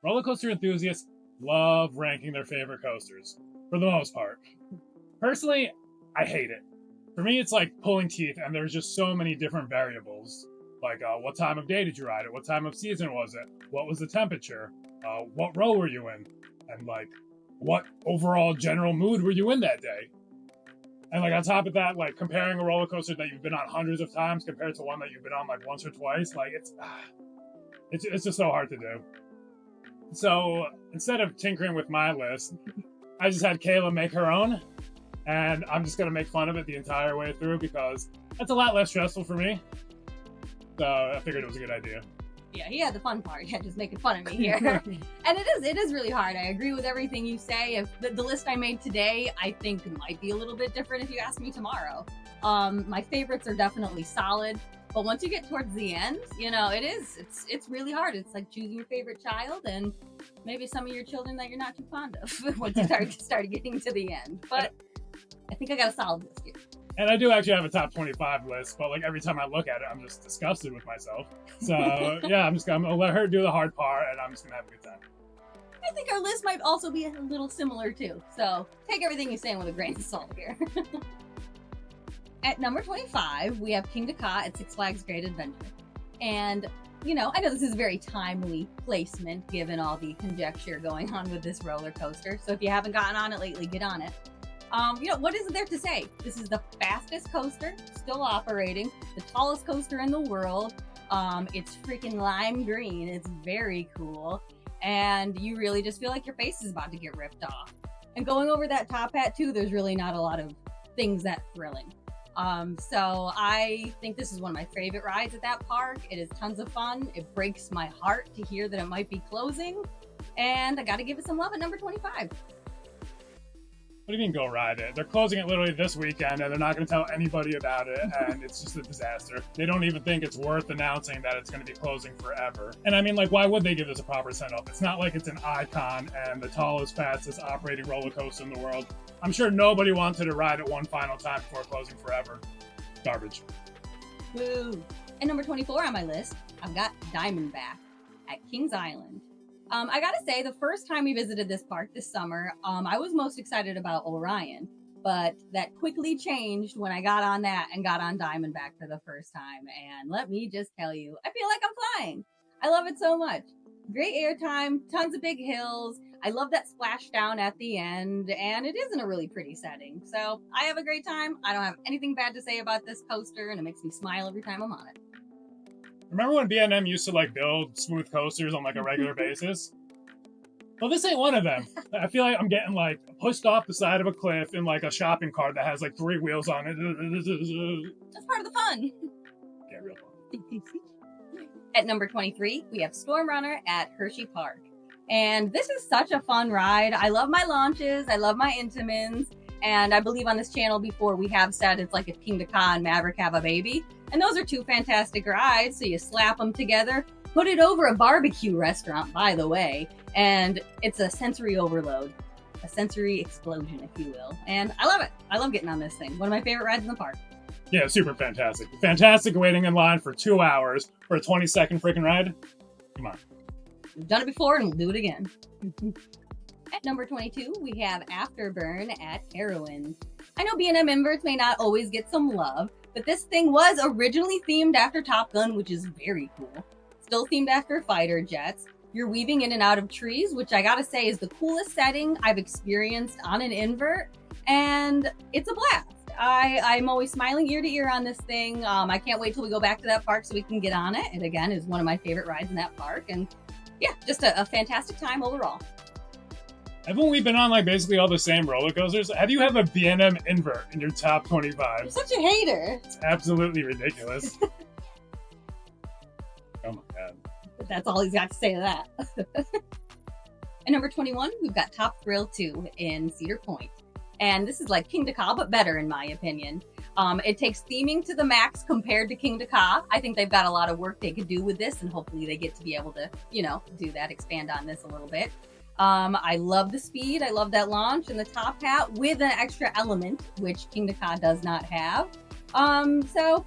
roller coaster enthusiasts love ranking their favorite coasters, for the most part. Personally, I hate it. For me, it's like pulling teeth, and there's just so many different variables. Like, what time of day did you ride it? What time of season was it? What was the temperature? What row were you in? And, like, what overall general mood were you in that day? And, like, on top of that, like, comparing a roller coaster that you've been on hundreds of times compared to one that you've been on, like, once or twice, like, it's just so hard to do. So, instead of tinkering with my list, I just had Kayla make her own, and I'm just going to make fun of it the entire way through because that's a lot less stressful for me. So I figured it was a good idea. Yeah, he had the fun part. Yeah, just making fun of me here. And it is really hard. I agree with everything you say. If the list I made today, I think might be a little bit different if you ask me tomorrow. My favorites are definitely solid, but once you get towards the end, it's really hard. It's like choosing your favorite child and maybe some of your children that you're not too fond of once you start getting to the end. But I think I got a solid list here. And I do actually have a top 25 list, but like every time I look at it, I'm just disgusted with myself. So yeah, I'm gonna let her do the hard part, and I'm just gonna have a good time. I think our list might also be a little similar too. So take everything you're saying with a grain of salt here. At number 25, we have Kingda Ka at Six Flags Great Adventure. And, I know this is a very timely placement given all the conjecture going on with this roller coaster. So if you haven't gotten on it lately, get on it. What is there to say? This is the fastest coaster, still operating, the tallest coaster in the world. It's freaking lime green. It's very cool. And you really just feel like your face is about to get ripped off. And going over that top hat too, there's really not a lot of things that thrilling. So I think this is one of my favorite rides at that park. It is tons of fun. It breaks my heart to hear that it might be closing. And I got to give it some love at number 25. What do you mean go ride it? They're closing it literally this weekend, and they're not going to tell anybody about it, and it's just a disaster. They don't even think it's worth announcing that it's going to be closing forever. And I mean, like, why would they give this a proper send-off? It's not like it's an icon and the tallest, fastest operating roller coaster in the world. I'm sure nobody wanted to ride it one final time before closing forever. Garbage. Woo! At number 24 on my list, I've got Diamondback at Kings Island. I gotta say, the first time we visited this park this summer, I was most excited about Orion, but that quickly changed when I got on that and got on Diamondback for the first time. And let me just tell you, I feel like I'm flying. I love it so much. Great airtime, tons of big hills. I love that splashdown at the end, and it is in a really pretty setting. So I have a great time. I don't have anything bad to say about this coaster, and it makes me smile every time I'm on it. Remember when B&M used to like build smooth coasters on like a regular basis? Well, this ain't one of them. I feel like I'm getting like pushed off the side of a cliff in like a shopping cart that has like 3 wheels on it. That's part of the fun. Yeah, real fun. At number 23, we have Storm Runner at Hershey Park. And this is such a fun ride. I love my launches. I love my Intamins. And I believe on this channel before we have said it's like if Kingda Ka and Maverick have a baby. And those are 2 fantastic rides. So you slap them together, put it over a barbecue restaurant, by the way. And it's a sensory overload, a sensory explosion, if you will. And I love it. I love getting on this thing. One of my favorite rides in the park. Yeah, super fantastic. Fantastic waiting in line for 2 hours for a 20-second freaking ride. Come on. We've done it before and we'll do it again. At number 22, we have Afterburn at Heroines. I know B&M inverts may not always get some love, but this thing was originally themed after Top Gun, which is very cool. Still themed after fighter jets. You're weaving in and out of trees, which I gotta say is the coolest setting I've experienced on an invert, and it's a blast. I'm always smiling ear to ear on this thing. I can't wait till we go back to that park so we can get on it. It again is one of my favorite rides in that park, and yeah, just a fantastic time overall. Haven't we been on like basically all the same roller coasters? How do you have a B&M invert in your top 25? You're such a hater. It's absolutely ridiculous. Oh my god. But that's all he's got to say to that. At number 21, we've got Top Thrill 2 in Cedar Point. And this is like Kingda Ka, but better in my opinion. It takes theming to the max compared to Kingda Ka. I think they've got a lot of work they could do with this, and hopefully they get to be able to, do that, expand on this a little bit. I love the speed. I love that launch and the top hat with an extra element, which Kingda Ka does not have. So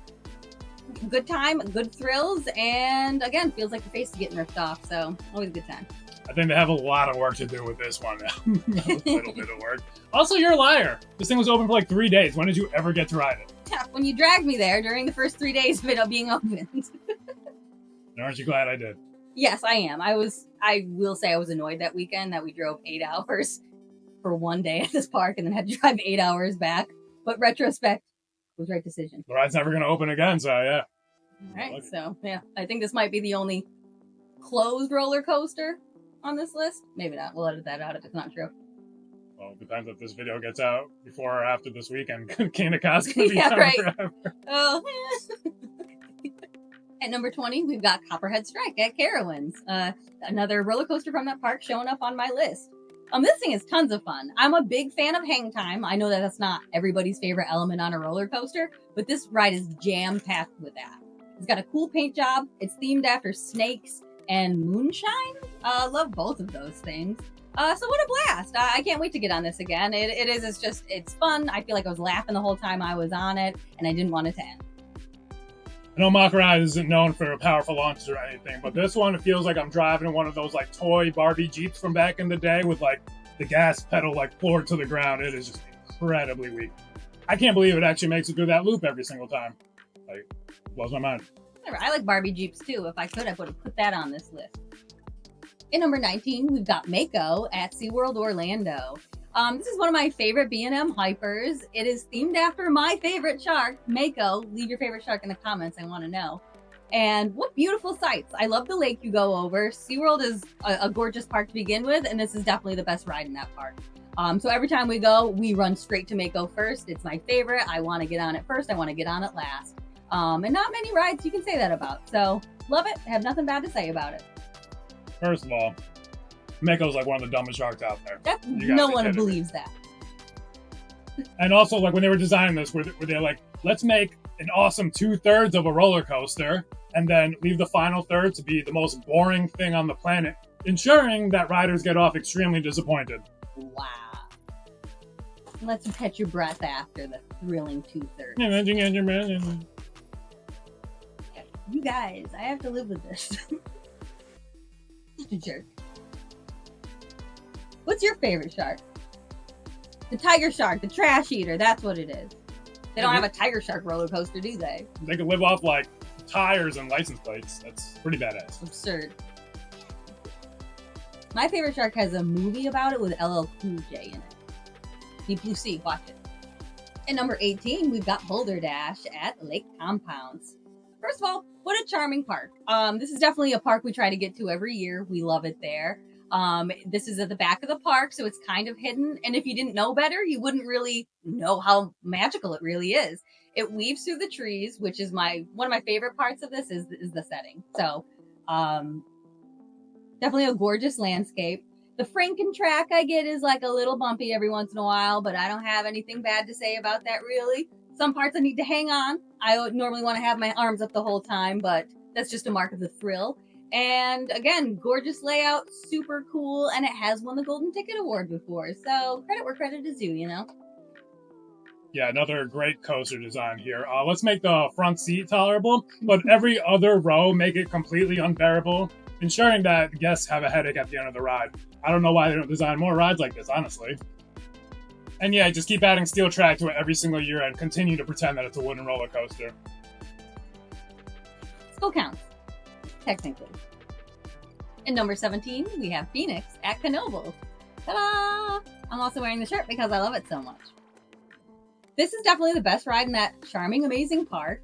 good time, good thrills, and again, feels like the face is getting ripped off, so always a good time. I think they have a lot of work to do with this one. A little bit of work. Also, you're a liar. This thing was open for like 3 days. When did you ever get to ride it? Yeah, when you dragged me there during the first 3 days of it being opened. Aren't you glad I did? Yes, I am. I will say I was annoyed that weekend that we drove 8 hours for 1 day at this park and then had to drive 8 hours back. But retrospect was the right decision. The ride's never going to open again, so yeah. All right, so yeah, I think this might be the only closed roller coaster on this list. Maybe not. We'll edit that out if it's not true. Well, it depends if this video gets out before or after this weekend. Kayla Ka's going to be Yeah, right. forever. Oh. At number 20, we've got Copperhead Strike at Carowinds. Another roller coaster from that park showing up on my list. This thing is tons of fun. I'm a big fan of hang time. I know that that's not everybody's favorite element on a roller coaster, but this ride is jam-packed with that. It's got a cool paint job. It's themed after snakes and moonshine. Love both of those things. So what a blast. I can't wait to get on this again. It's fun. I feel like I was laughing the whole time I was on it, and I didn't want it to end. I know Mock Ride isn't known for powerful launches or anything, but this one, it feels like I'm driving one of those like toy Barbie Jeeps from back in the day with like the gas pedal like floored to the ground. It is just incredibly weak. I can't believe it actually makes it through that loop every single time. Like, blows my mind. I like Barbie Jeeps too. If I could, I would have put that on this list. In number 19, we've got Mako at SeaWorld Orlando. This is one of my favorite B&M hypers. It is themed after my favorite shark, Mako. Leave your favorite shark in the comments. I want to know. And what beautiful sights. I love the lake you go over. SeaWorld is a gorgeous park to begin with, and this is definitely the best ride in that park. So every time we go, we run straight to Mako first. It's my favorite. I want to get on it first. I want to get on it last. And not many rides you can say that about. So love it. Have nothing bad to say about it. First of all, Mako's like one of the dumbest sharks out there. No one believes that. And also, like when they were designing this, where they're like, let's make an awesome 2/3 of a roller coaster and then leave the final third to be the most boring thing on the planet, ensuring that riders get off extremely disappointed. Wow. Let's catch your breath after the thrilling 2/3. You guys, I have to live with this. Such a jerk. What's your favorite shark? The tiger shark, the trash eater, that's what it is. They don't have a tiger shark roller coaster, do they? They could live off like tires and license plates. That's pretty badass. Absurd. My favorite shark has a movie about it with LL Cool J in it. Deep Blue Sea, watch it. At number 18, we've got Boulder Dash at Lake Compounce. First of all, what a charming park. This is definitely a park we try to get to every year. We love it there. This is at the back of the park, so it's kind of hidden. And if you didn't know better, you wouldn't really know how magical it really is. It weaves through the trees, which is one of my favorite parts of this is the setting. So, definitely a gorgeous landscape. The Franken track I get is like a little bumpy every once in a while, but I don't have anything bad to say about that really. Some parts I need to hang on. I normally want to have my arms up the whole time, but that's just a mark of the thrill. And again, gorgeous layout, super cool, and it has won the Golden Ticket Award before. So credit where credit is due, you know? Yeah, another great coaster design here. Let's make the front seat tolerable, but every other row make it completely unbearable, ensuring that guests have a headache at the end of the ride. I don't know why they don't design more rides like this, honestly. And yeah, just keep adding steel track to it every single year and continue to pretend that it's a wooden roller coaster. Still counts. Technically. In number 17, we have Phoenix at Knoebels. Ta-da! I'm also wearing the shirt because I love it so much. This is definitely the best ride in that charming, amazing park.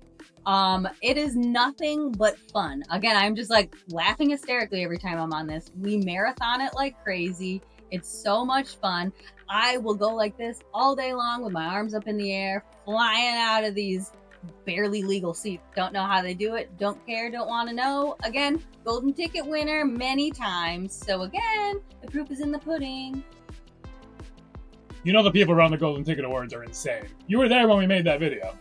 It is nothing but fun. Again, I'm just like laughing hysterically every time I'm on this. We marathon it like crazy. It's so much fun. I will go like this all day long with my arms up in the air, flying out of these barely legal seats. Don't know how they do it. Don't care. Don't want to know. Again, Golden Ticket winner many times. So again, the proof is in the pudding. You know the people around the Golden Ticket Awards are insane. You were there when we made that video.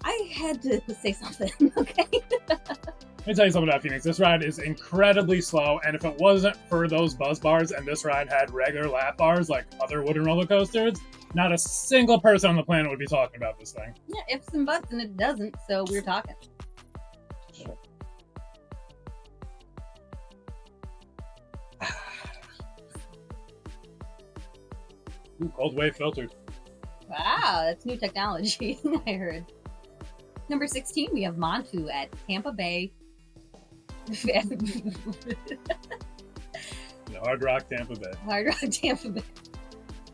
I had to say something, okay? Let me tell you something about Phoenix. This ride is incredibly slow, and if it wasn't for those buzz bars and this ride had regular lap bars like other wooden roller coasters, not a single person on the planet would be talking about this thing. Yeah, ifs and buts, and it doesn't, so we're talking. Ooh, cold wave filtered. Wow, that's new technology, I heard. Number 16, we have Montu at Tampa Bay. Hard Rock, Tampa Bay. Hard Rock, Tampa Bay.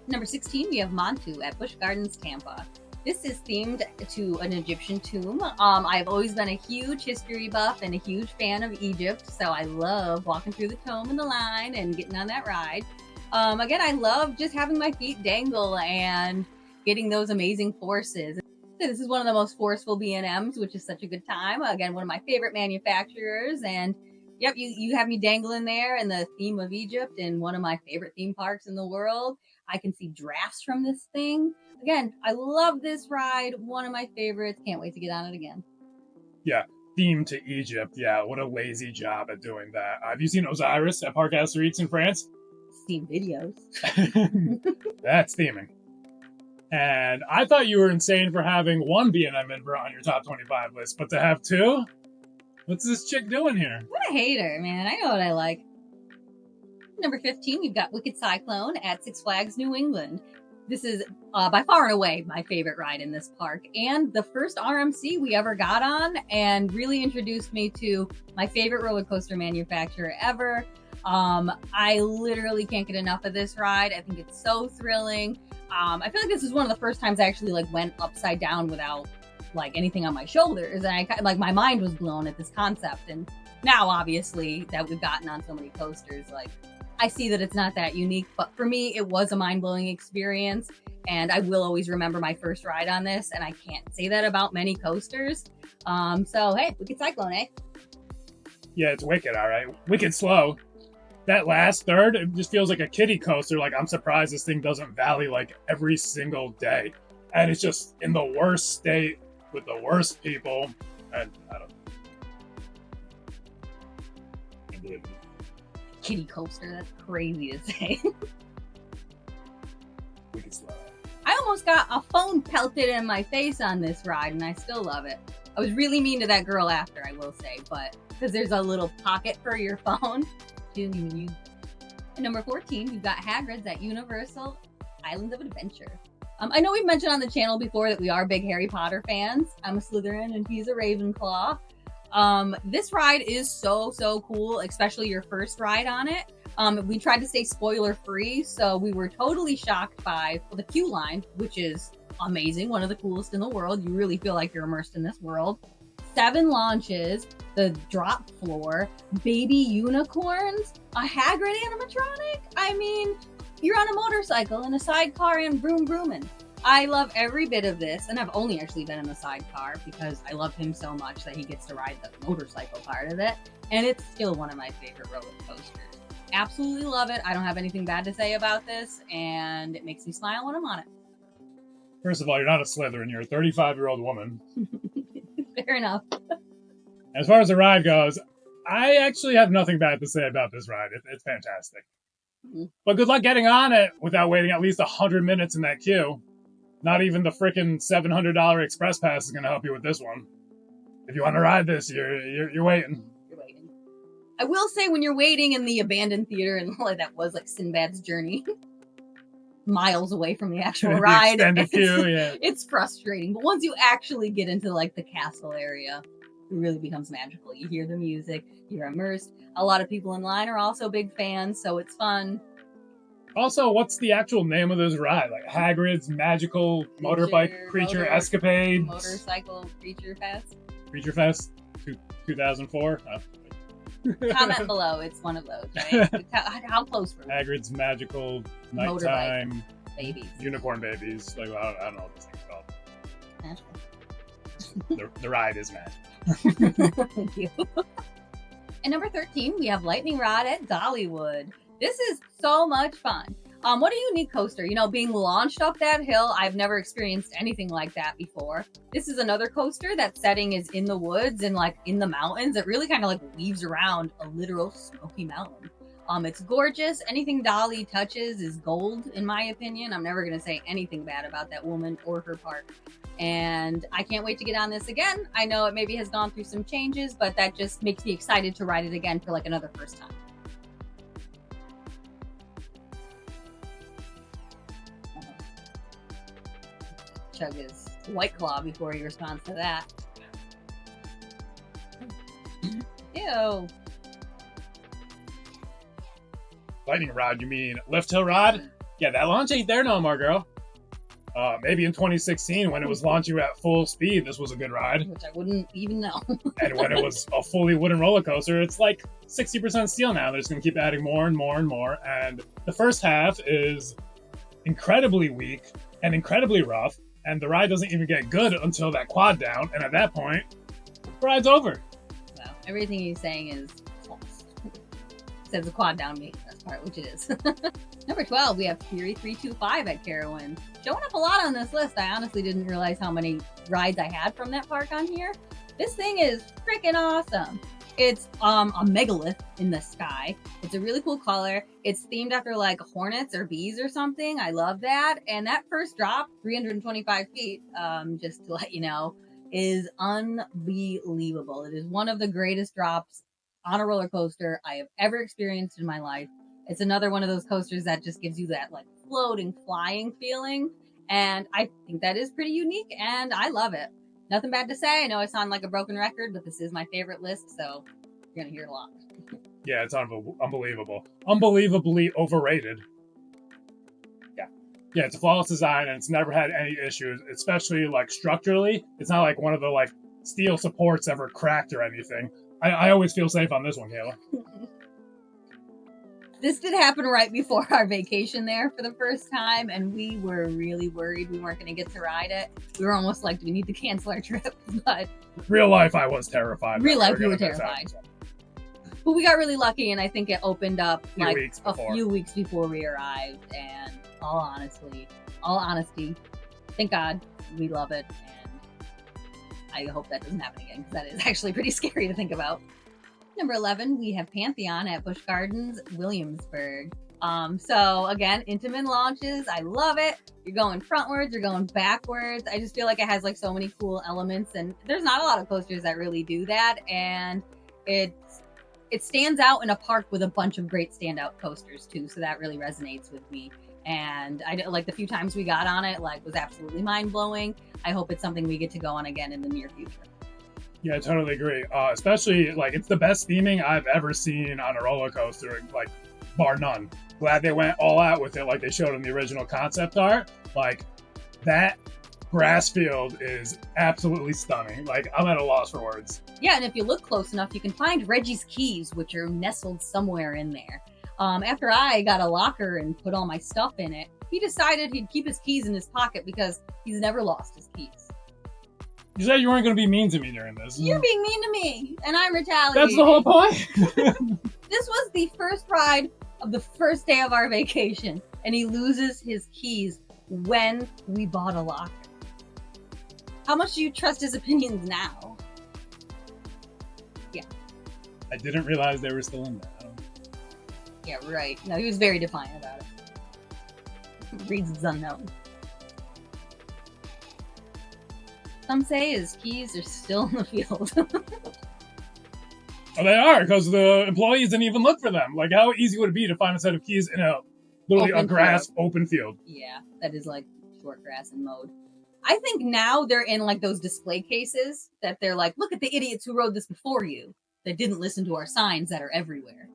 Number 16, we have Montu at Busch Gardens, Tampa. This is themed to an Egyptian tomb. I've always been a huge history buff and a huge fan of Egypt, so I love walking through the tomb in the line and getting on that ride. Again, I love just having my feet dangle and getting those amazing forces. This is one of the most forceful B&Ms, which is such a good time. Again, one of my favorite manufacturers, and yep, you have me dangling there in the theme of Egypt in one of my favorite theme parks in the world. I can see drafts from this thing. Again, I love this ride. One of my favorites. Can't wait to get on it again. Yeah, theme to Egypt. Yeah, what a lazy job at doing that. Have you seen Osiris at Parc Astérix in France? Seen videos. That's theming. And I thought you were insane for having one B&M invert on your top 25 list, but to have two? What's this chick doing here? What a hater, man. I know what I like. Number 15, we've got Wicked Cyclone at Six Flags New England. This is by far and away my favorite ride in this park, and the first RMC we ever got on, and really introduced me to my favorite roller coaster manufacturer ever. I literally can't get enough of this ride. I think it's so thrilling. I feel like this is one of the first times I actually went upside down without anything on my shoulders, and I my mind was blown at this concept. And now, obviously, that we've gotten on so many coasters, I see that it's not that unique, but for me, it was a mind-blowing experience, and I will always remember my first ride on this, and I can't say that about many coasters. So, hey, Wicked Cyclone, eh? Yeah, it's wicked, all right. Wicked slow. That last third, it just feels like a kiddie coaster. I'm surprised this thing doesn't valley every single day. And it's just in the worst state with the worst people. And I don't know. Kiddie coaster, that's crazy to say. Wicked slow. I almost got a phone pelted in my face on this ride, and I still love it. I was really mean to that girl after, I will say, but because there's a little pocket for your phone. She didn't even use it. And number 14, we've got Hagrid's at Universal Islands of Adventure. I know we've mentioned on the channel before that we are big Harry Potter fans. I'm a Slytherin and he's a Ravenclaw. This ride is so cool, especially your first ride on it. We tried to stay spoiler free, so we were totally shocked by the queue line, which is amazing, one of the coolest in the world. You really feel like you're immersed in this world. 7 launches, the drop floor, baby unicorns, a Hagrid animatronic. I mean, you're on a motorcycle in a sidecar and vrooming. I love every bit of this, and I've only actually been in the sidecar because I love him so much that he gets to ride the motorcycle part of it, and it's still one of my favorite roller coasters. Absolutely love it. I don't have anything bad to say about this, and it makes me smile when I'm on it. First of all, you're not a Slytherin. You're a 35-year-old woman. Fair enough. As far as the ride goes, I actually have nothing bad to say about this ride. It's fantastic. Mm-hmm. But good luck getting on it without waiting at least 100 minutes in that queue. Not even the freaking $700 express pass is going to help you with this one. If you want to ride this, you're waiting. You're waiting. I will say, when you're waiting in the abandoned theater, and that was Sinbad's journey, miles away from the actual ride, extended queue, yeah. It's frustrating. But once you actually get into the castle area, it really becomes magical. You hear the music, you're immersed. A lot of people in line are also big fans, so it's fun. Also, what's the actual name of this ride? Hagrid's Magical Motorbike Creature Escapades? Motorcycle Creature Fest? Creature Fest 2004? Comment below. It's one of those, right? How close were we? Hagrid's Magical Nighttime Babies. Unicorn Babies. I don't know what this thing's called. The ride is magical. Thank you. And number 13, we have Lightning Rod at Dollywood. This is so much fun. What a unique coaster. Being launched up that hill, I've never experienced anything like that before. This is another coaster that setting is in the woods and in the mountains. It really kind of weaves around a literal Smoky Mountain. It's gorgeous. Anything Dolly touches is gold, in my opinion. I'm never going to say anything bad about that woman or her park. And I can't wait to get on this again. I know it maybe has gone through some changes, but that just makes me excited to ride it again for another first time. chug his White Claw before he responds to that. Ew. Lightning rod, you mean lift hill rod? Yeah, that launch ain't there no more, girl. Maybe in 2016 when it was launching at full speed, this was a good ride. Which I wouldn't even know. And when it was a fully wooden roller coaster, it's like 60% steel now. They're just going to keep adding more and more and more. And the first half is incredibly weak and incredibly rough. And the ride doesn't even get good until that quad down. And at that point, the ride's over. Well, everything he's saying is false. Says the quad down being the best part, which it is. Number 12, we have Fury 325 at Carowinds. Showing up a lot on this list. I honestly didn't realize how many rides I had from that park on here. This thing is freaking awesome. It's a megalith in the sky. It's a really cool color. It's themed after like hornets or bees or something. I love that. And that first drop, 325 feet, just to let you know, is unbelievable. It is one of the greatest drops on a roller coaster I have ever experienced in my life. It's another one of those coasters that just gives you that like floating, flying feeling. And I think that is pretty unique and I love it. Nothing bad to say. I know I sound like a broken record, but this is my favorite list, so you're going to hear it a lot. Yeah, it's unbelievable. Unbelievably overrated. Yeah, it's a flawless design and it's never had any issues, especially like structurally. It's not like one of the like steel supports ever cracked or anything. I always feel safe on this one, Kayla. This did happen right before our vacation there for the first time, and we were really worried we weren't going to get to ride it. We were almost like, do we need to cancel our trip? But real life, I was terrified. Real life, we were terrified. But we got really lucky, and I think it opened up like a few weeks before we arrived. And all honesty, thank God we love it, and I hope that doesn't happen again because that is actually pretty scary to think about. Number 11, we have Pantheon at Busch Gardens, Williamsburg. So again, Intamin launches. I love it. You're going frontwards, you're going backwards. I just feel like it has like so many cool elements, and there's not a lot of coasters that really do that. And it stands out in a park with a bunch of great standout coasters too. So that really resonates with me. And I like the few times we got on it, like was absolutely mind blowing. I hope it's something we get to go on again in the near future. Yeah, I totally agree. Especially, like, it's the best theming I've ever seen on a roller coaster, like, bar none. Glad they went all out with it like they showed in the original concept art. Like, that grass field is absolutely stunning. Like, I'm at a loss for words. Yeah, and if you look close enough, you can find Reggie's keys, which are nestled somewhere in there. After I got a locker and put all my stuff in it, he decided he'd keep his keys in his pocket because he's never lost his keys. You said you weren't going to be mean to me during this. You're being mean to me, and I'm retaliating. That's the whole point. This was the first ride of the first day of our vacation, and he loses his keys when we bought a locker. How much do you trust his opinions now? Yeah. I didn't realize they were still in there. Yeah, right. No, he was very defiant about it. Reasons unknown. Some say his keys are still in the field. Oh, they are, because the employees didn't even look for them. Like, how easy would it be to find a set of keys in literally a grass open field? Yeah, that is like short grass and mowed. I think now they're in like those display cases that they're like, look at the idiots who rode this before you that didn't listen to our signs that are everywhere.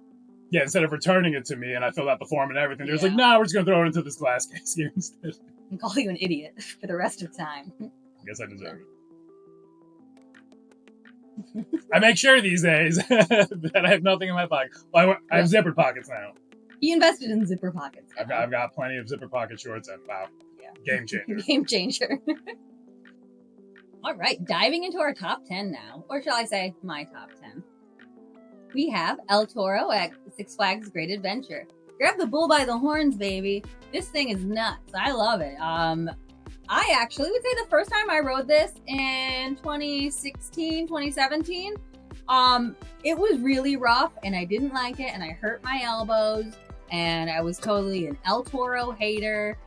Yeah, instead of returning it to me and I filled out the form and everything, they're just like, nah, we're just going to throw it into this glass case here instead. And call you an idiot for the rest of time. I guess I deserve it. I make sure these days that I have nothing in my pocket. Well, I have zipper pockets now. He invested in zipper pockets. I've got plenty of zipper pocket shorts and wow, game changer. Game changer. All right, diving into our top 10 now, or shall I say my top 10. We have El Toro at Six Flags Great Adventure. Grab the bull by the horns, baby. This thing is nuts. I love it. I actually would say the first time I rode this in 2016, 2017, it was really rough and I didn't like it and I hurt my elbows and I was totally an El Toro hater.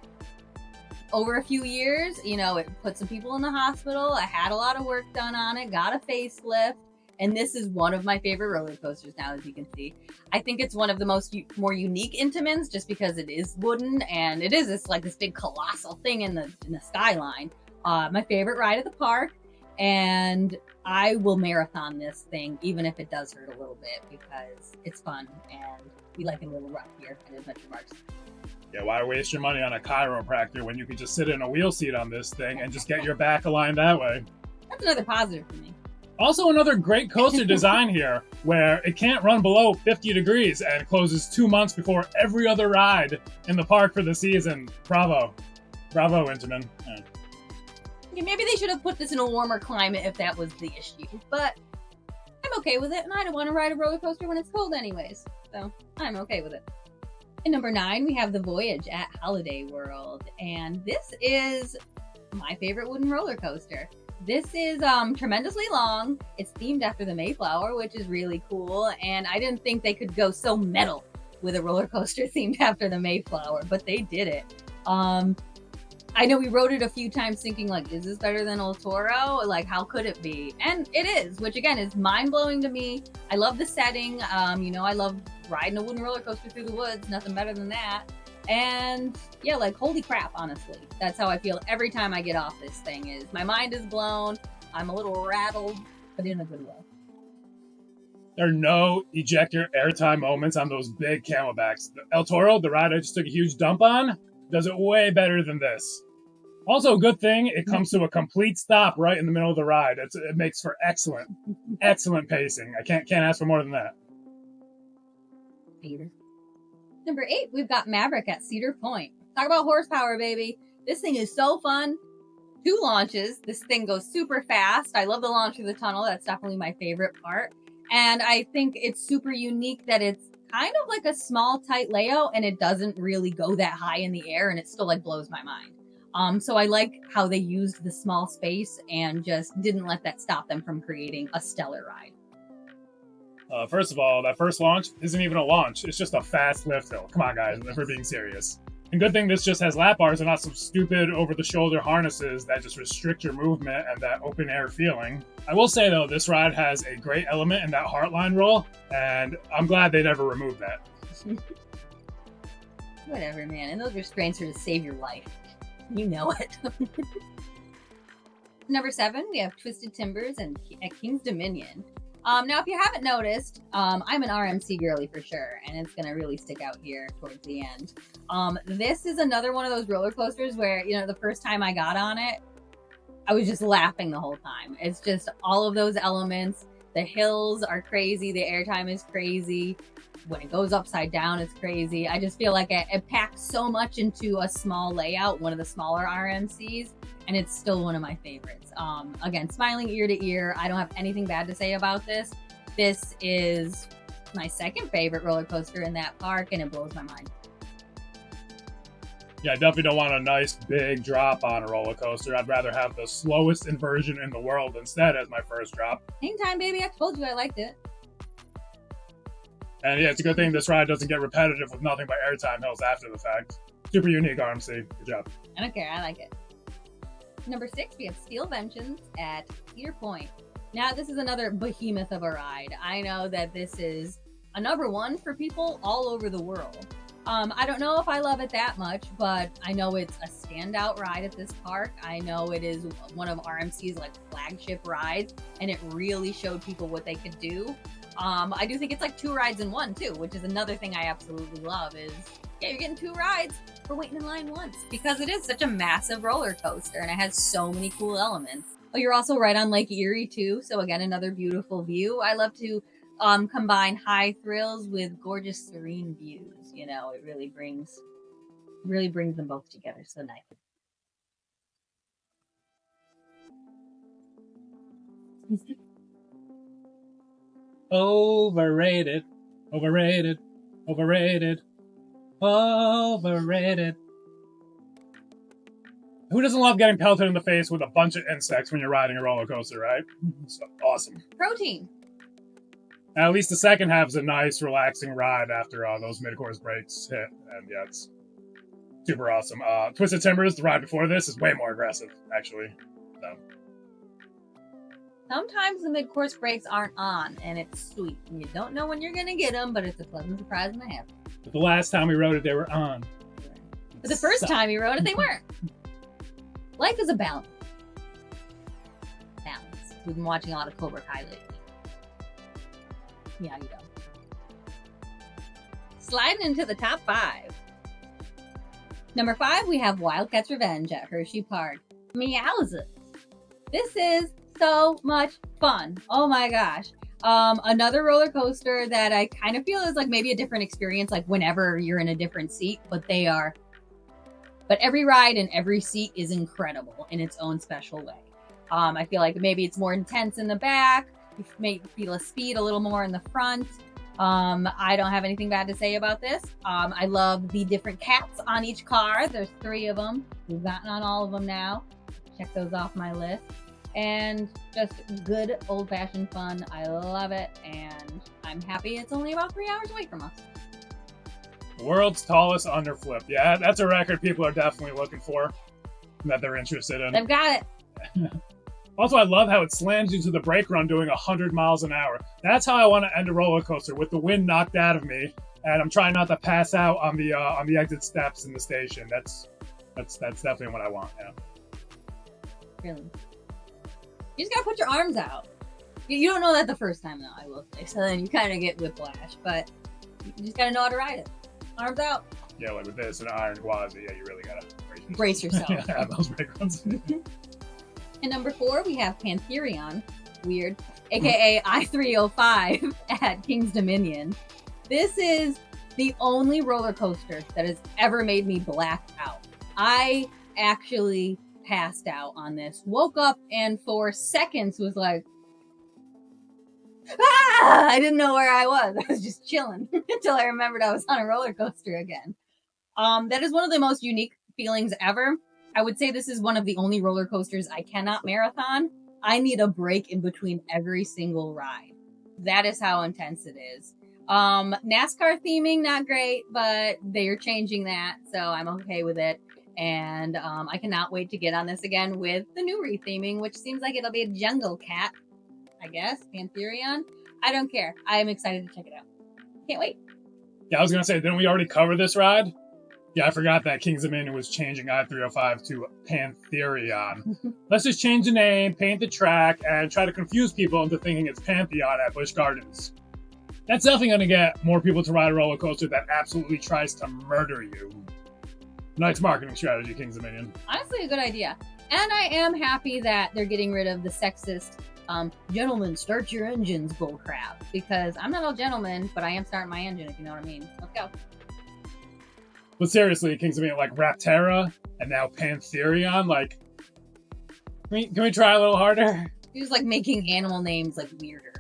Over a few years, you know, it put some people in the hospital. I had a lot of work done on it, got a facelift, and this is one of my favorite roller coasters now, as you can see. I think it's one of the more unique Intamins just because it is wooden and it is this big colossal thing in the skyline. My favorite ride at the park, and I will marathon this thing even if it does hurt a little bit because it's fun and we like it a little rough here at Adventure Parks. Yeah, why waste your money on a chiropractor when you could just sit in a wheel seat on this thing and just get your back aligned that way? That's another positive for me. Also, another great coaster design here, where it can't run below 50 degrees and closes 2 months before every other ride in the park for the season. Bravo. Bravo, Intamin. Yeah. Yeah, maybe they should have put this in a warmer climate if that was the issue, but I'm okay with it, and I don't want to ride a roller coaster when it's cold anyways, so I'm okay with it. In number 9, we have The Voyage at Holiday World, and this is my favorite wooden roller coaster. This is tremendously long. It's themed after the Mayflower, which is really cool, and I didn't think they could go so metal with a roller coaster themed after the Mayflower, but they did it. I know we rode it a few times thinking, like, is this better than El Toro? Like, how could it be? And it is, which again is mind-blowing to me. I love the setting. I love riding a wooden roller coaster through the woods. Nothing better than that. And yeah, like, holy crap, honestly. That's how I feel every time I get off this thing. Is my mind is blown. I'm a little rattled, but in a good way. There are no ejector airtime moments on those big camelbacks. El Toro, the ride I just took a huge dump on, does it way better than this. Also, a good thing, it comes to a complete stop right in the middle of the ride. It makes for excellent pacing. I can't ask for more than that. Peter. Number 8, we've got Maverick at Cedar Point. Talk about horsepower, baby. This thing is so fun. 2 launches. This thing goes super fast. I love the launch through the tunnel. That's definitely my favorite part. And I think it's super unique that it's kind of like a small, tight layout, and it doesn't really go that high in the air, and it still like blows my mind. So I like how they used the small space and just didn't let that stop them from creating a stellar ride. First of all, that first launch isn't even a launch. It's just a fast lift hill. Come on, guys, if we're being serious. And good thing this just has lap bars and not some stupid over-the-shoulder harnesses that just restrict your movement and that open-air feeling. I will say, though, this ride has a great element in that Heartline roll, and I'm glad they never removed that. Whatever, man. And those restraints are to save your life. You know it. Number 7, we have Twisted Timbers at King's Dominion. Now, if you haven't noticed, I'm an RMC girly for sure, and it's going to really stick out here towards the end. This is another one of those roller coasters where, the first time I got on it, I was just laughing the whole time. It's just all of those elements. The hills are crazy. The airtime is crazy. When it goes upside down, it's crazy. I just feel like it packs so much into a small layout, one of the smaller RMCs, and it's still one of my favorites. Again, smiling ear to ear. I don't have anything bad to say about this. This is my second favorite roller coaster in that park, and it blows my mind. Yeah, I definitely don't want a nice big drop on a roller coaster. I'd rather have the slowest inversion in the world instead as my first drop. Hang time, baby. I told you I liked it. And yeah, it's a good thing this ride doesn't get repetitive with nothing but airtime hills after the fact. Super unique, RMC. Good job. I don't care. I like it. Number 6, we have Steel Vengeance at Cedar Point. Now, this is another behemoth of a ride. I know that this is a number 1 for people all over the world. I don't know if I love it that much, but I know it's a standout ride at this park. I know it is one of RMC's like flagship rides, and it really showed people what they could do. I do think it's like 2 rides in 1 too, which is another thing I absolutely love is, yeah, you're getting 2 rides for waiting in line once because it is such a massive roller coaster and it has so many cool elements. Oh, you're also right on Lake Erie too. So again, another beautiful view. I love to combine high thrills with gorgeous, serene views. It really brings them both together. So nice. Overrated. Overrated. Overrated. Overrated. Who doesn't love getting pelted in the face with a bunch of insects when you're riding a roller coaster, right? It's awesome. Protein. At least the second half is a nice, relaxing ride after those mid-course breaks hit. And yeah, it's super awesome. Twisted Timbers, the ride before this, is way more aggressive, actually. So. Sometimes the mid-course breaks aren't on, and it's sweet. And you don't know when you're going to get them, but it's a pleasant surprise when they happen. But the last time we rode it, they were on. But the first time you rode it, they weren't. Life is a balance. We've been watching a lot of Cobra Kai lately. Yeah, you know. Sliding into the top 5. Number 5, we have Wildcats Revenge at Hershey Park. Meowsers. This is so much fun. Oh my gosh. Another roller coaster that I kind of feel is like maybe a different experience, like whenever you're in a different seat, but every ride and every seat is incredible in its own special way. I feel like maybe it's more intense in the back. You may feel a speed a little more in the front. I don't have anything bad to say about this. I love the different cats on each car. There's 3 of them. We've gotten on all of them now. Check those off my list. And just good old-fashioned fun. I love it, and I'm happy it's only about 3 hours away from us. World's tallest underflip. Yeah, that's a record people are definitely looking for, that they're interested in. They've got it. Also, I love how it slams you to the brake run doing 100 miles an hour. That's how I want to end a roller coaster, with the wind knocked out of me, and I'm trying not to pass out on the exit steps in the station. That's definitely what I want. Yeah. Really. You just gotta put your arms out. You don't know that the first time, though, I will say. So then you kind of get whiplash, but you just gotta know how to ride it. Arms out. Yeah, like with this and Iron Gwazi, yeah, you really gotta brace yourself. Yeah, those brake runs. And number 4, we have Pantherion, weird, aka I-305 at King's Dominion. This is the only roller coaster that has ever made me black out. I actually passed out on this, woke up, and for seconds was like, ah! I didn't know where I was. I was just chilling until I remembered I was on a roller coaster again. That is one of the most unique feelings ever. I would say this is one of the only roller coasters I cannot marathon. I need a break in between every single ride. That is how intense it is. NASCAR theming, not great, but they are changing that, so I'm okay with it. And I cannot wait to get on this again with the new retheming, which seems like it'll be a jungle cat, I guess, Pantherion. I don't care. I am excited to check it out. Can't wait. Yeah, I was going to say, didn't we already cover this ride? Yeah, I forgot that King's Dominion was changing I-305 to Pantherion. Let's just change the name, paint the track, and try to confuse people into thinking it's Pantheon at Busch Gardens. That's definitely going to get more people to ride a roller coaster that absolutely tries to murder you. Nice marketing strategy, King's Dominion. Honestly, a good idea. And I am happy that they're getting rid of the sexist, gentlemen, start your engines bullcrap. Because I'm not a gentleman, but I am starting my engine, if you know what I mean. Let's go. But seriously, King's Dominion, like Rapterra and now Pantherion, like, can we try a little harder? He was like making animal names like weirder.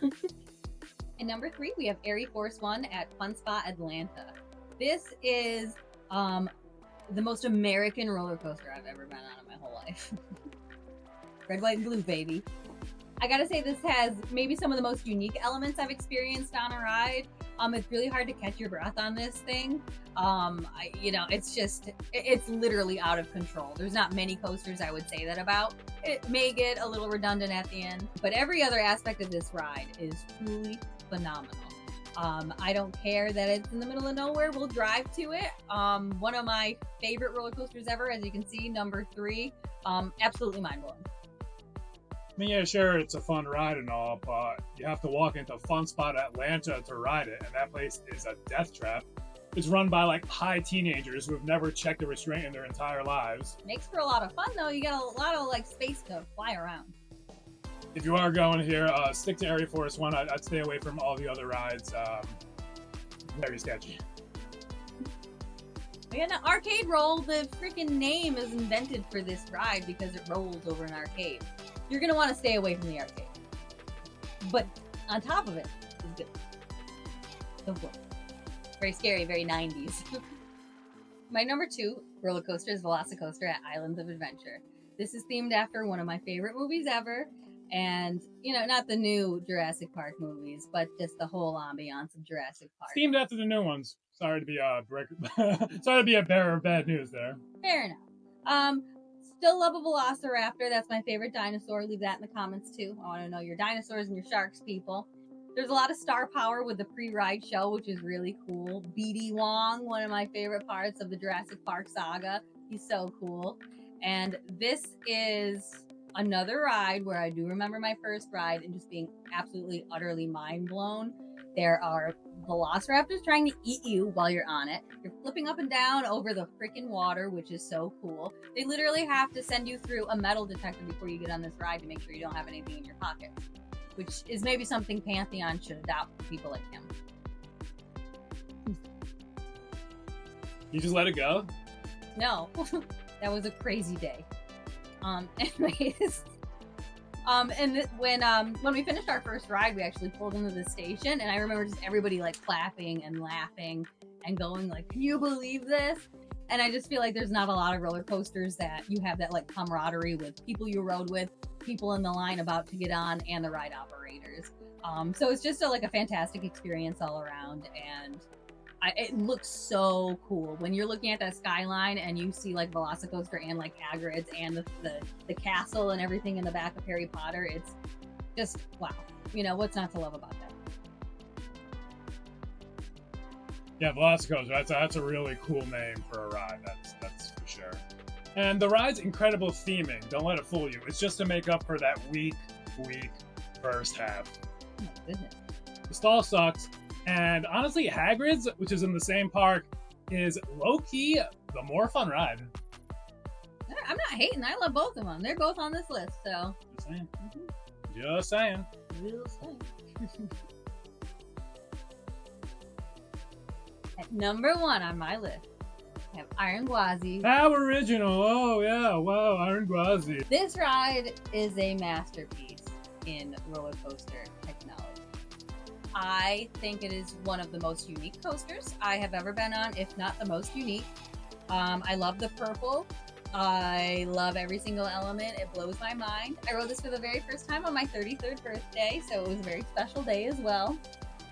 And number 3, we have Airy Force One at Fun Spot Atlanta. This is the most American roller coaster I've ever been on in my whole life. Red, white, and blue, baby. I gotta say, this has maybe some of the most unique elements I've experienced on a ride. It's really hard to catch your breath on this thing. It's literally out of control. There's not many coasters I would say that about. It may get a little redundant at the end, but every other aspect of this ride is truly phenomenal. I don't care that it's in the middle of nowhere. We'll drive to it. One of my favorite roller coasters ever, as you can see, number 3. Absolutely mind-blowing. I mean, yeah, sure, it's a fun ride and all, but you have to walk into Fun Spot Atlanta to ride it, and that place is a death trap. It's run by, like, high teenagers who have never checked a restraint in their entire lives. Makes for a lot of fun, though. You got a lot of, like, space to fly around. If you are going here, stick to Airy Force One. I'd stay away from all the other rides. Very sketchy. Yeah, no, Arcade Roll, the freaking name is invented for this ride because it rolls over an arcade. You're going to want to stay away from the arcade. But on top of it, it's good. So cool. Very scary, very 90s. My number 2 roller coaster is Velocicoaster at Islands of Adventure. This is themed after one of my favorite movies ever. And, not the new Jurassic Park movies, but just the whole ambiance of Jurassic Park. Themed after the new ones. Sorry to be a bearer of bad news there. Fair enough. Still love a Velociraptor. That's my favorite dinosaur. Leave that in the comments too. I want to know your dinosaurs and your sharks, people. There's a lot of star power with the pre-ride show, which is really cool. BD Wong, one of my favorite parts of the Jurassic Park saga. He's so cool. And this is Another ride where I do remember my first ride and just being absolutely, utterly mind blown. There are velociraptors trying to eat you while you're on it. You're flipping up and down over the freaking water, which is so cool. They literally have to send you through a metal detector before you get on this ride to make sure you don't have anything in your pockets, which is maybe something Pantheon should adopt for people like him. You just let it go? No, that was a crazy day. Anyways, and when we finished our first ride, we actually pulled into the station, and I remember just everybody like clapping and laughing and going like, "Can you believe this?" And I just feel like there's not a lot of roller coasters that you have that like camaraderie with people you rode with, people in the line about to get on, and the ride operators. So it's just a fantastic experience all around, and it looks so cool when you're looking at that skyline and you see like Velocicoaster and like Hagrid's and the castle and everything in the back of Harry Potter. It's just wow. What's not to love about that? Yeah, Velocicoaster. That's a really cool name for a ride. That's for sure. And the ride's incredible theming. Don't let it fool you. It's just to make up for that weak first half. Oh my goodness. The stall sucks. And honestly, Hagrid's, which is in the same park, is low-key the more fun ride. I'm not hating. I love both of them. They're both on this list, so. Just saying. Mm-hmm. Just saying. Just saying. At number 1 on my list, I have Iron Gwazi. How original. Oh, yeah. Wow, Iron Gwazi. This ride is a masterpiece in roller coaster technology. I think it is one of the most unique coasters I have ever been on, if not the most unique. I love the purple. I love every single element. It blows my mind. I rode this for the very first time on my 33rd birthday, so it was a very special day as well.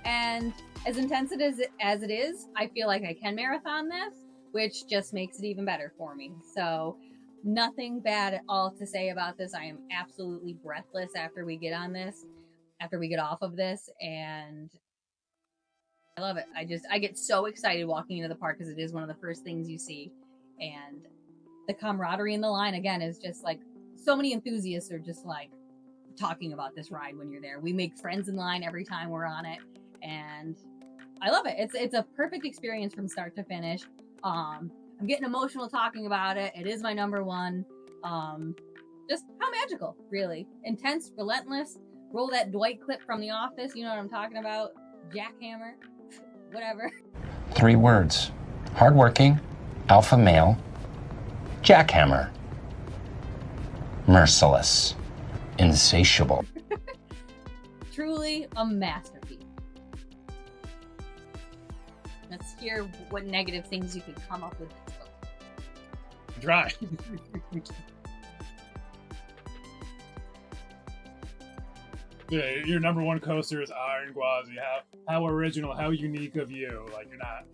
And as intense as it is, I feel like I can marathon this, which just makes it even better for me. So nothing bad at all to say about this. I am absolutely breathless after we get off of this, and I love it. I get so excited walking into the park because it is one of the first things you see, and the camaraderie in the line again is just like so many enthusiasts are just like talking about this ride when you're there. We make friends in line every time we're on it, and I love it. It's a perfect experience from start to finish. I'm getting emotional talking about it. It is my number 1. Just how magical, really. Intense, relentless. Roll that Dwight clip from The Office. You know what I'm talking about. Jackhammer. Whatever. 3 words. Hardworking, alpha male, jackhammer. Merciless, insatiable. Truly a masterpiece. Let's hear what negative things you could come up with. Dry. Yeah, your number 1 coaster is Iron Gwazi. How original, how unique of you. Like, you're not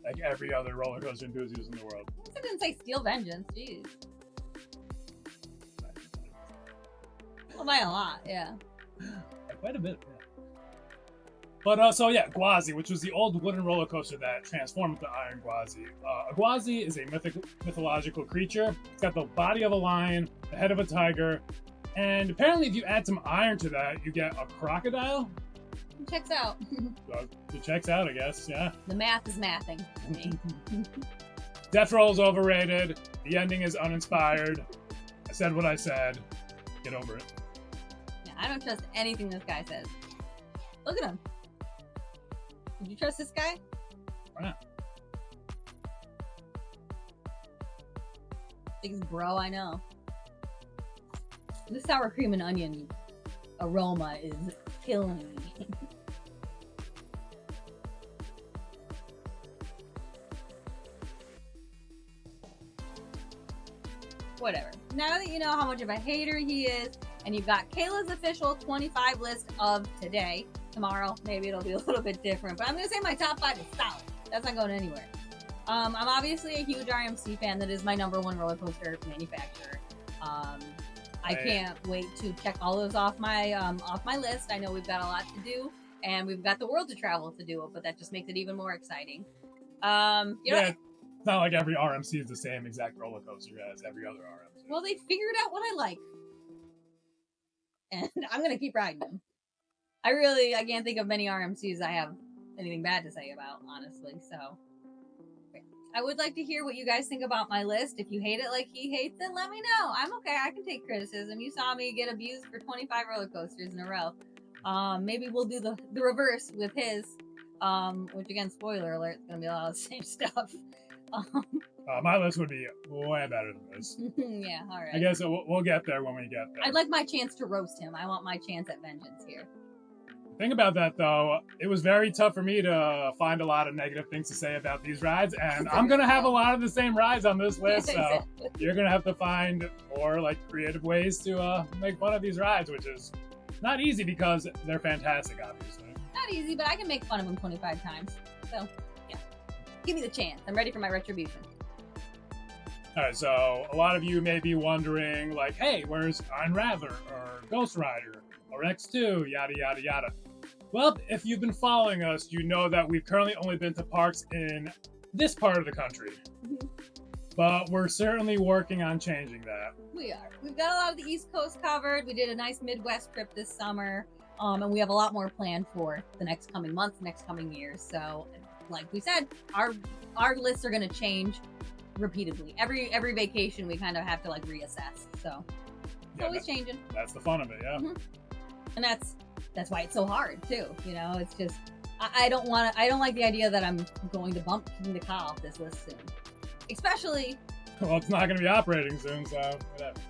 like every other roller coaster enthusiast in the world. I didn't say Steel Vengeance, jeez. Well, by a lot, yeah. Quite a bit, yeah. But, so yeah, Gwazi, which was the old wooden roller coaster that transformed into Iron Gwazi. A Gwazi is a mythological creature. It's got the body of a lion, the head of a tiger, and apparently if you add some iron to that, you get a crocodile. It checks out. So it checks out, I guess, yeah. The math is mathing for me. Death Roll's overrated. The ending is uninspired. I said what I said. Get over it. Yeah, I don't trust anything this guy says. Look at him. Would you trust this guy? Why not? Biggest bro I know. The sour cream and onion aroma is killing me. Whatever. Now that you know how much of a hater he is, and you've got Kayla's official 25 list of today. Tomorrow, maybe it'll be a little bit different, but I'm going to say my top 5 is solid. That's not going anywhere. I'm obviously a huge RMC fan. That is my number 1 roller coaster manufacturer. I can't wait to check all those off my list. I know we've got a lot to do, and we've got the world to travel to do it, but that just makes it even more exciting. It's not like every RMC is the same exact roller coaster as every other RMC. Well, they figured out what I like. and I'm gonna keep riding them. I can't think of many RMCs I have anything bad to say about, honestly. So I would like to hear what you guys think about my list. If you hate it like he hates it, let me know. I'm okay. I can take criticism. You saw me get abused for 25 roller coasters in a row. Maybe we'll do the reverse with his, which again, spoiler alert, it's gonna be a lot of the same stuff. My list would be way better than this. Yeah, all right. I guess we'll get there when we get there. I'd like my chance to roast him. I want my chance at vengeance here. The thing about that, though, it was very tough for me to find a lot of negative things to say about these rides, and I'm going to have a lot of the same rides on this list, so you're going to have to find more, like, creative ways to make fun of these rides, which is not easy because they're fantastic, obviously. Not easy, but I can make fun of them 25 times. So, yeah. Give me the chance. I'm ready for my retribution. All right, so a lot of you may be wondering, like, hey, where's Unraveler or Ghost Rider or X2, yada, yada, yada. Well, if you've been following us, you know that we've currently only been to parks in this part of the country. But we're certainly working on changing that. We are. We've got a lot of the East Coast covered. We did a nice Midwest trip this summer. And we have a lot more planned for the next coming months, next coming years. So, like we said, our lists are going to change repeatedly. Every vacation, we kind of have to like reassess. So, it's always changing. That's the fun of it, yeah. And that's why it's so hard too. You know, it's just I don't like the idea that I'm going to bump King the Ka off this list soon, especially. Well, it's not going to be operating soon, so whatever.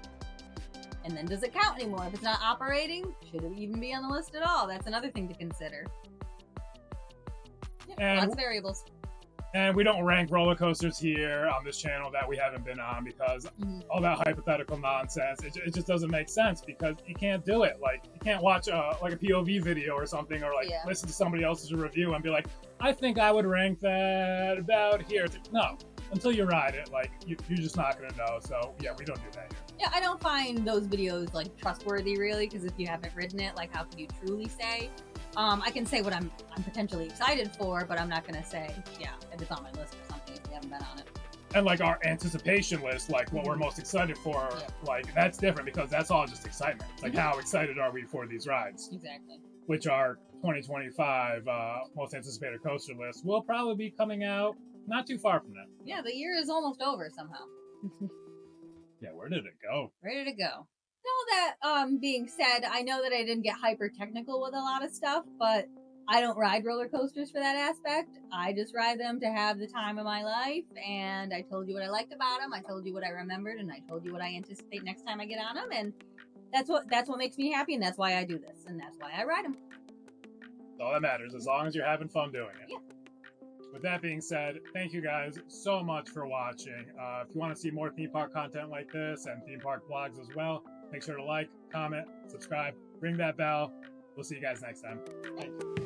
And then does it count anymore? If it's not operating, should it even be on the list at all? That's another thing to consider. Yeah, And lots of variables. And we don't rank roller coasters here on this channel that we haven't been on because all that hypothetical nonsense, it just doesn't make sense because you can't do it. Like, you can't watch like a POV video or something or like listen to somebody else's review and be like, I think I would rank that about here. It's like, no, until you ride it, like, you're just not going to know. So, yeah, we don't do that here. Yeah, I don't find those videos, like, trustworthy, really, because if you haven't ridden it, like, how can you truly say? I can say what I'm potentially excited for, but I'm not going to say, yeah, if it's on my list or something if we haven't been on it. And, like, our anticipation list, like, what we're most excited for, like, that's different because that's all just excitement. It's like, how excited are we for these rides? Exactly. Which our 2025 most anticipated coaster list will probably be coming out not too far from now. Yeah, the year is almost over somehow. Yeah, where did it go? Ready to go. All that being said, I know that I didn't get hyper technical with a lot of stuff, but I don't ride roller coasters for that aspect. I just ride them to have the time of my life, and I told you what I liked about them. I told you what I remembered, and I told you what I anticipate next time I get on them, and that's what makes me happy, and that's why I do this, and that's why I ride them. That's all that matters, as long as you're having fun doing it. Yeah. With that being said, thank you guys so much for watching. If you want to see more theme park content like this and theme park vlogs as well, make sure to like, comment, subscribe, ring that bell. We'll see you guys next time. Bye.